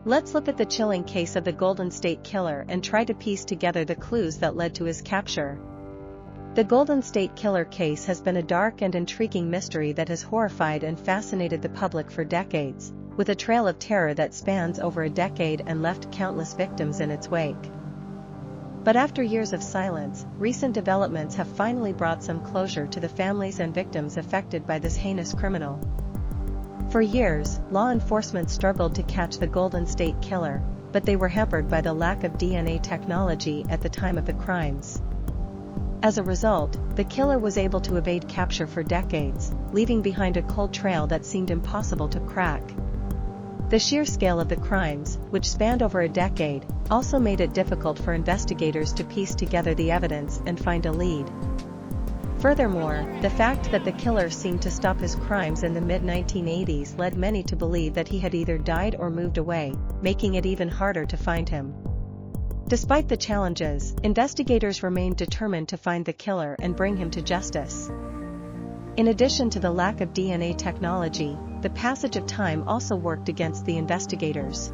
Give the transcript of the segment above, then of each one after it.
Let's look at the chilling case of the Golden State Killer and try to piece together the clues that led to his capture. The Golden State Killer case has been a dark and intriguing mystery that has horrified and fascinated the public for decades, with a trail of terror that spans over a decade and left countless victims in its wake. But after years of silence, recent developments have finally brought some closure to the families and victims affected by this heinous criminal. For years, law enforcement struggled to catch the Golden State Killer, but they were hampered by the lack of DNA technology at the time of the crimes. As a result, the killer was able to evade capture for decades, leaving behind a cold trail that seemed impossible to crack. The sheer scale of the crimes, which spanned over a decade, also made it difficult for investigators to piece together the evidence and find a lead. Furthermore, the fact that the killer seemed to stop his crimes in the mid-1980s led many to believe that he had either died or moved away, making it even harder to find him. Despite the challenges, investigators remained determined to find the killer and bring him to justice. In addition to the lack of DNA technology, the passage of time also worked against the investigators.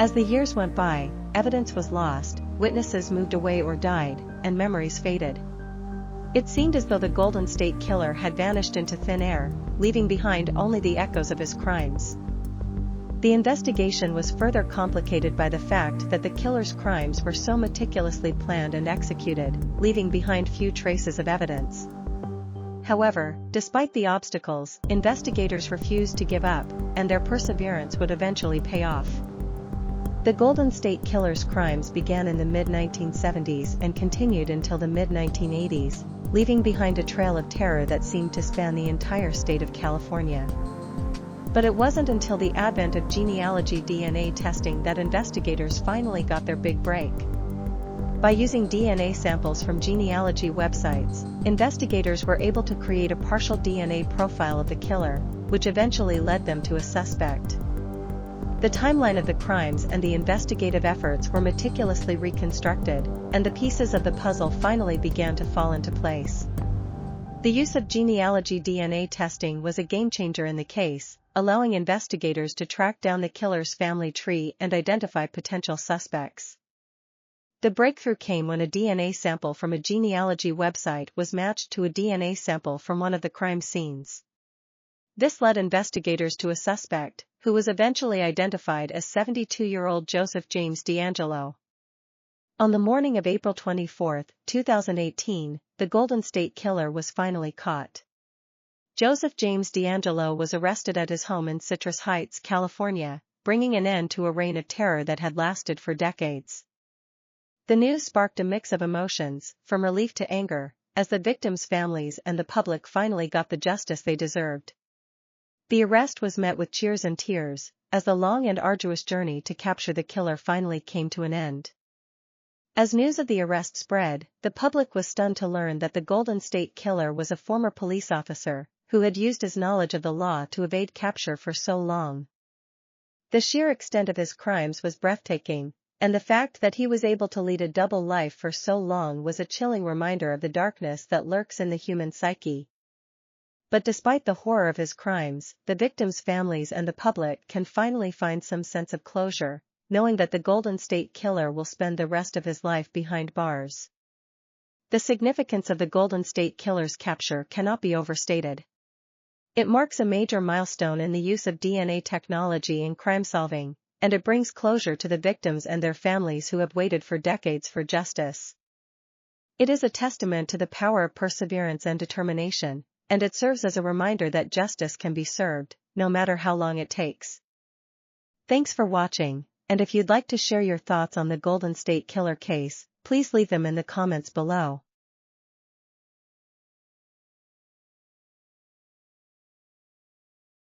As the years went by, evidence was lost, witnesses moved away or died, and memories faded. It seemed as though the Golden State Killer had vanished into thin air, leaving behind only the echoes of his crimes. The investigation was further complicated by the fact that the killer's crimes were so meticulously planned and executed, leaving behind few traces of evidence. However, despite the obstacles, investigators refused to give up, and their perseverance would eventually pay off. The Golden State Killer's crimes began in the mid-1970s and continued until the mid-1980s, leaving behind a trail of terror that seemed to span the entire state of California. But it wasn't until the advent of genealogy DNA testing that investigators finally got their big break. By using DNA samples from genealogy websites, investigators were able to create a partial DNA profile of the killer, which eventually led them to a suspect. The timeline of the crimes and the investigative efforts were meticulously reconstructed, and the pieces of the puzzle finally began to fall into place. The use of genealogy DNA testing was a game-changer in the case, allowing investigators to track down the killer's family tree and identify potential suspects. The breakthrough came when a DNA sample from a genealogy website was matched to a DNA sample from one of the crime scenes. This led investigators to a suspect, who was eventually identified as 72-year-old Joseph James DeAngelo. On the morning of April 24, 2018, the Golden State Killer was finally caught. Joseph James DeAngelo was arrested at his home in Citrus Heights, California, bringing an end to a reign of terror that had lasted for decades. The news sparked a mix of emotions, from relief to anger, as the victims' families and the public finally got the justice they deserved. The arrest was met with cheers and tears, as the long and arduous journey to capture the killer finally came to an end. As news of the arrest spread, the public was stunned to learn that the Golden State Killer was a former police officer, who had used his knowledge of the law to evade capture for so long. The sheer extent of his crimes was breathtaking, and the fact that he was able to lead a double life for so long was a chilling reminder of the darkness that lurks in the human psyche. But despite the horror of his crimes, the victims' families and the public can finally find some sense of closure, knowing that the Golden State Killer will spend the rest of his life behind bars. The significance of the Golden State Killer's capture cannot be overstated. It marks a major milestone in the use of DNA technology in crime solving, and it brings closure to the victims and their families who have waited for decades for justice. It is a testament to the power of perseverance and determination, and it serves as a reminder that justice can be served, no matter how long it takes. Thanks for watching, and if you'd like to share your thoughts on the Golden State Killer case, please leave them in the comments below.